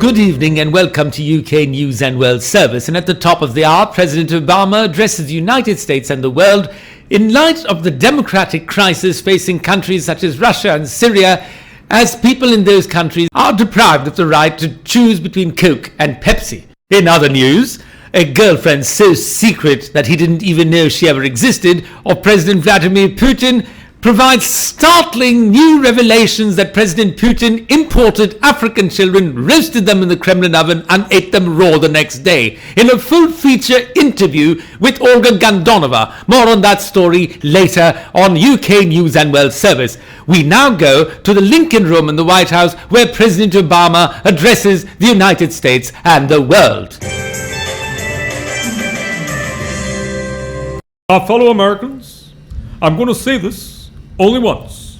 Good evening and welcome to UK News and World Service. And at the top of the hour, President Obama addresses the United States and the world in light of the democratic crisis facing countries such as Russia and Syria, as people in those countries are deprived of the right to choose between Coke and Pepsi. In other news, a girlfriend so secret that he didn't even know she ever existed of President Vladimir Putin provides startling new revelations that President Putin imported African children, roasted them in the Kremlin oven and ate them raw the next day. In a full-feature interview with Olga Gandonova. More on that story later on UK News and World Service. We now go to the Lincoln Room in the White House where President Obama addresses the United States and the world. Our fellow Americans, I'm going to say this only once.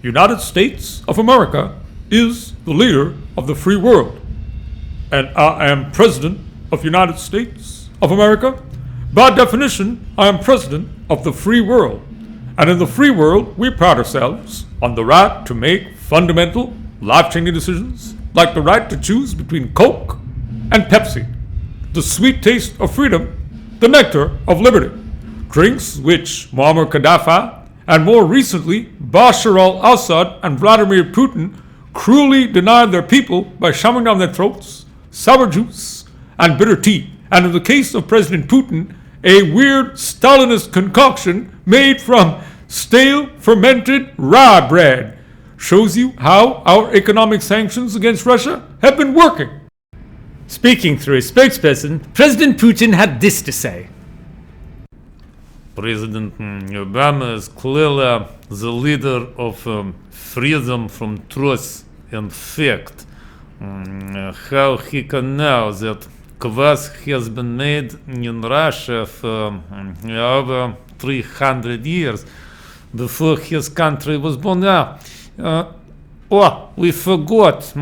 United States of America is the leader of the free world. And I am President of the United States of America. By definition, I am President of the free world. And in the free world, we pride ourselves on the right to make fundamental, life-changing decisions, like the right to choose between Coke and Pepsi, the sweet taste of freedom, the nectar of liberty, drinks which Muammar Gaddafi and more recently Bashar al-Assad and Vladimir Putin cruelly denied their people by shoving down their throats sour juice and bitter tea, and in the case of President Putin, a weird Stalinist concoction made from stale fermented rye bread. Shows you how our economic sanctions against Russia have been working. Speaking through a spokesperson, President Putin had this to say. President Obama is clearly the leader of freedom from truth and fact. How he can know that kvass has been made in Russia for over 300 years before his country was born. We forgot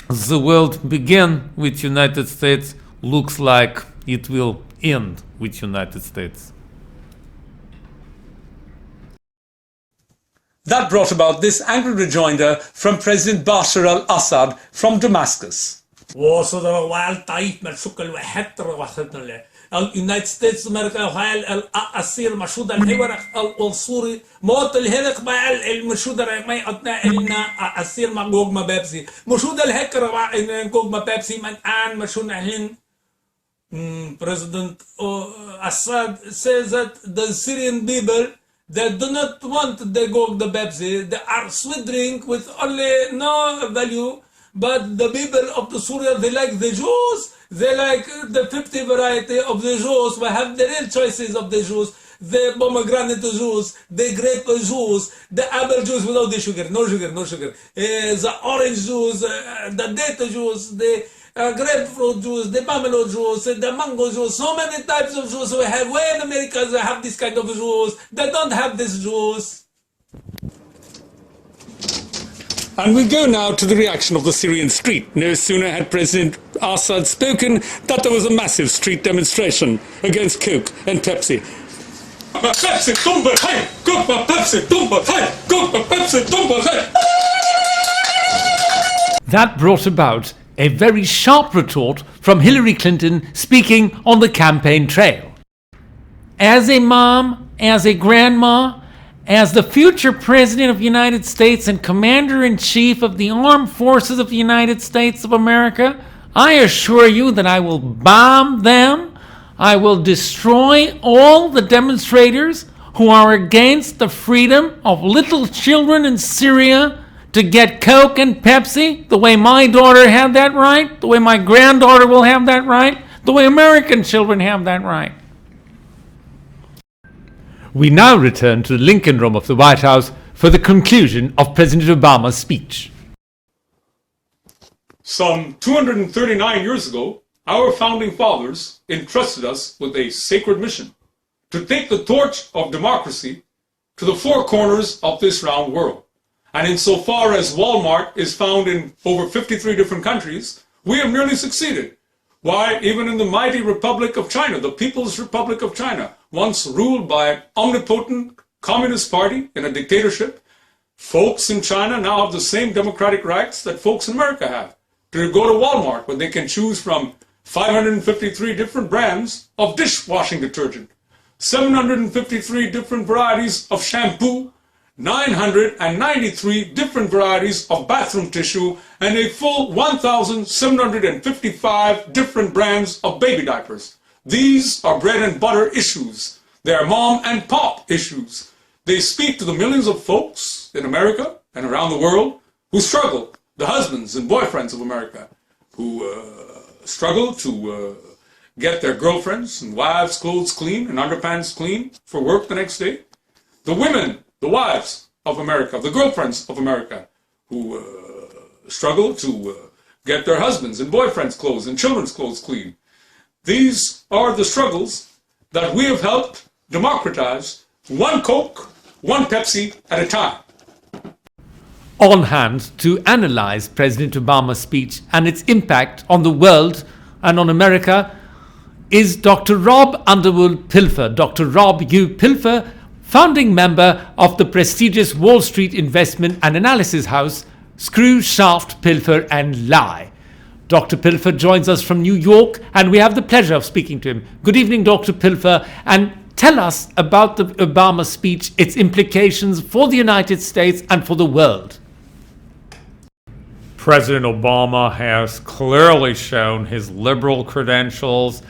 the world began with United States, looks like it will end with United States. That brought about this angry rejoinder from President Bashar al-Assad from Damascus. اليونايتد ستيتس امريكا وهاي الأسير مشهود الحوار العنصري موت الهرق مع المشهود ما يقطع لنا أسير مع جوج ما بيبسي مشهود الهكر مع جوج ما بيبسي من آن مشهود هن President Assad says that the Syrian people, they do not want the Gog the Pepsi. They are sweet drink with only no value. But the people of the Syria, they like the Jews. They like the 50 variety of the Jews. We have the real choices of the Jews. The pomegranate juice, the grape juice, the apple juice without the sugar, no sugar, no sugar. The orange juice, the date juice, the grapefruit juice, the pomelo juice, the mango juice, so many types of juice we have. Where in America they have this kind of juice, they don't have this juice. And we go now to the reaction of the Syrian street. No sooner had President Assad spoken that there was a massive street demonstration against Coke and Pepsi. That brought about a very sharp retort from Hillary Clinton speaking on the campaign trail. As a mom, as a grandma, as the future President of the United States and Commander-in-Chief of the Armed Forces of the United States of America, I assure you that I will bomb them. I will destroy all the demonstrators who are against the freedom of little children in Syria to get Coke and Pepsi, the way my daughter had that right, the way my granddaughter will have that right, the way American children have that right. We now return to the Lincoln Room of the White House for the conclusion of President Obama's speech. Some 239 years ago, our founding fathers entrusted us with a sacred mission to take the torch of democracy to the four corners of this round world. And insofar as Walmart is found in over 53 different countries, we have nearly succeeded. Why, even in the mighty Republic of China, the People's Republic of China, once ruled by an omnipotent Communist Party in a dictatorship, folks in China now have the same democratic rights that folks in America have. to go to Walmart where they can choose from 553 different brands of dishwashing detergent, 753 different varieties of shampoo, 993 different varieties of bathroom tissue, and a full 1,755 different brands of baby diapers. These are bread and butter issues. They are mom and pop issues. They speak to the millions of folks in America and around the world who struggle, the husbands and boyfriends of America, who struggle to get their girlfriends and wives' clothes clean and underpants clean for work the next day. The women, the wives of America, the girlfriends of America, who struggle to get their husbands and boyfriends' clothes and children's clothes clean. These are the struggles that we have helped democratize, one Coke, one Pepsi at a time. On hand to analyze President Obama's speech and its impact on the world and on America is Dr. Rob Underwood Pilfer. Dr. Rob U. Pilfer, founding member of the prestigious Wall Street investment and analysis house Screw, Shaft, Pilfer and Lie. Dr. Pilfer joins us from New York and we have the pleasure of speaking to him. Good evening, Dr. Pilfer, and tell us about the Obama speech, its implications for the United States and for the world. President Obama has clearly shown his liberal credentials.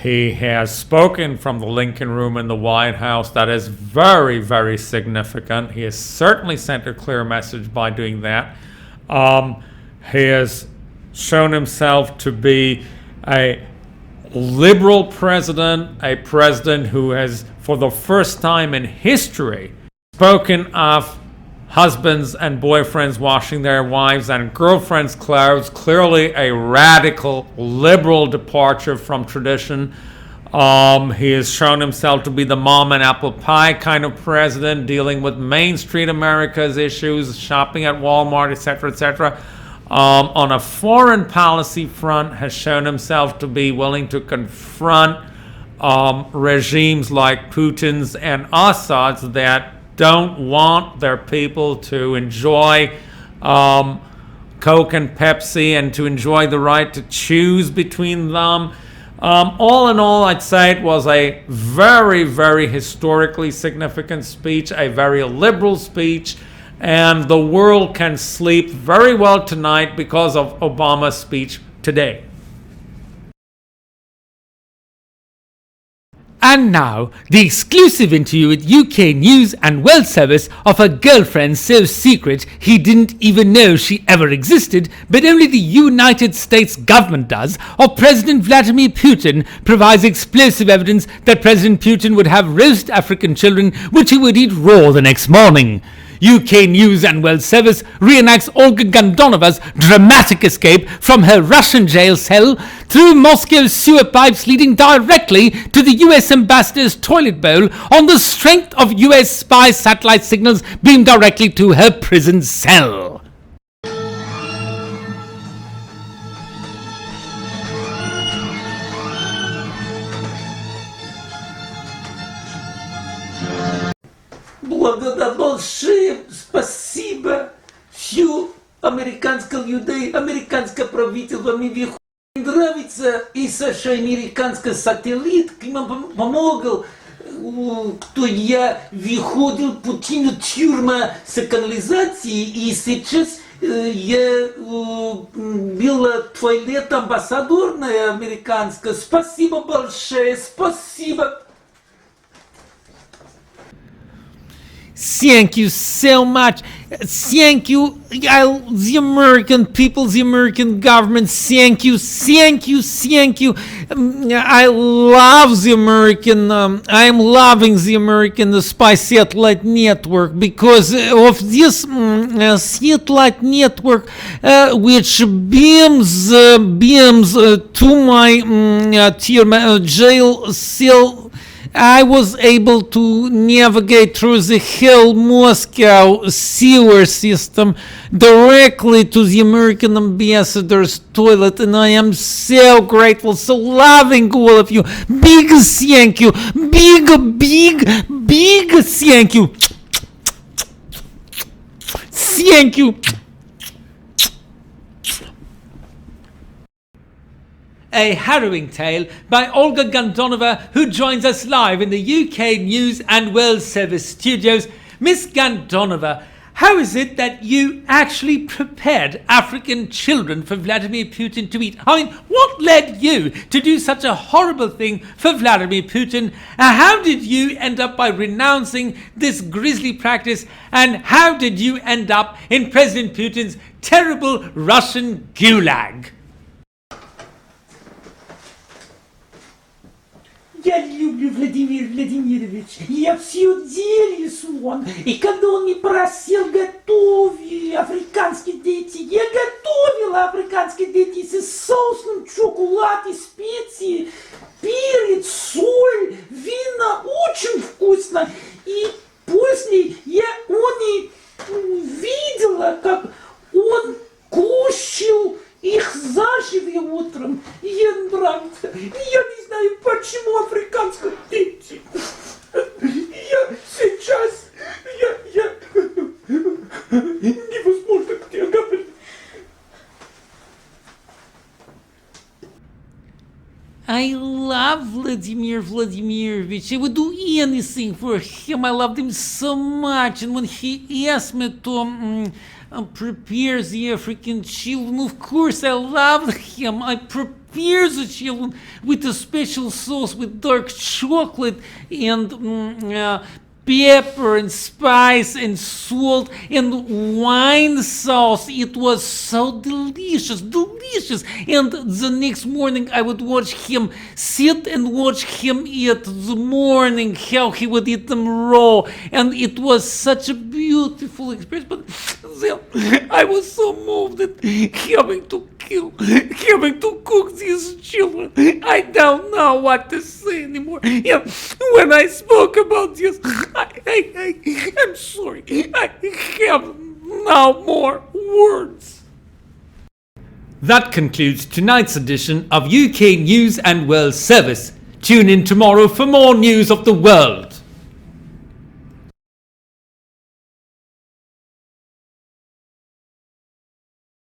He has spoken from the Lincoln Room in the White House. That is very, very significant. He has certainly sent a clear message by doing that. He has shown himself to be a liberal president, a president who has, for the first time in history, spoken of husbands and boyfriends washing their wives and girlfriends' clothes. Clearly a radical liberal departure from tradition. He has shown himself to be the mom and apple pie kind of president, dealing with Main Street America's issues, shopping at Walmart, etc., etc. On a foreign policy front, has shown himself to be willing to confront regimes like Putin's and Assad's that don't want their people to enjoy Coke and Pepsi and to enjoy the right to choose between them. All in all, I'd say it was a very, very historically significant speech, a very liberal speech, and the world can sleep very well tonight because of Obama's speech today. And now, the exclusive interview with UK News and World Service of a girlfriend so secret he didn't even know she ever existed, but only the United States government does, of President Vladimir Putin, provides explosive evidence that President Putin would have roast African children which he would eat raw the next morning. UK News and World Service reenacts Olga Gandonova's dramatic escape from her Russian jail cell through Moscow's sewer pipes leading directly to the US ambassador's toilet bowl on the strength of US spy satellite signals beamed directly to her prison cell. Большое спасибо всю американскому людей, американское правительство. Мне нравится и Саша американский сателлит, нам помогал, кто я выходил Путину тюрьма с канализацией, и сейчас я была туалет амбассадорная американская. Спасибо большое, спасибо. Thank you so much. Thank you, the American people, the American government. Thank you, thank you, thank you. I love the American, I am loving the American spy satellite network because of this satellite network which beams to my jail cell. I was able to navigate through the hell Moscow sewer system directly to the American ambassador's toilet, and I am so grateful, so loving all of you. Big thank you, big thank you. Thank you. A harrowing tale by Olga Gandonova, who joins us live in the UK News and World Service studios. Miss Gandonova, how is it that you actually prepared African children for Vladimir Putin to eat? I mean, what led you to do such a horrible thing for Vladimir Putin? How did you end up by renouncing this grisly practice? And how did you end up in President Putin's terrible Russian gulag? Я люблю Владимира Владимировича. Я все делаю с он. И когда он me просил готовить африканские дети, я готовила африканские дети с соусом, шоколад и специи, перец, соль, вина. Очень вкусно. И после я видела, как он кушал их заживо утром. И я нравится. И я не знаю, почему африканские дети. Я сейчас, невозможно где говорить. I love Vladimir Vladimirovich. I would do anything for him. I loved him so much. And when he asked me to prepare the African children, of course I loved him. I prepared the children with a special sauce with dark chocolate and pepper and spice and salt and wine sauce. It was so delicious. And the next morning I would watch him sit and watch him eat the morning, how he would eat them raw. And it was such a beautiful experience. But then I was so moved at having to cook these children. I don't know what to say anymore. And when I spoke about this, I'm sorry. I have no more words. That concludes tonight's edition of UK News and World Service. Tune in tomorrow for more news of the world.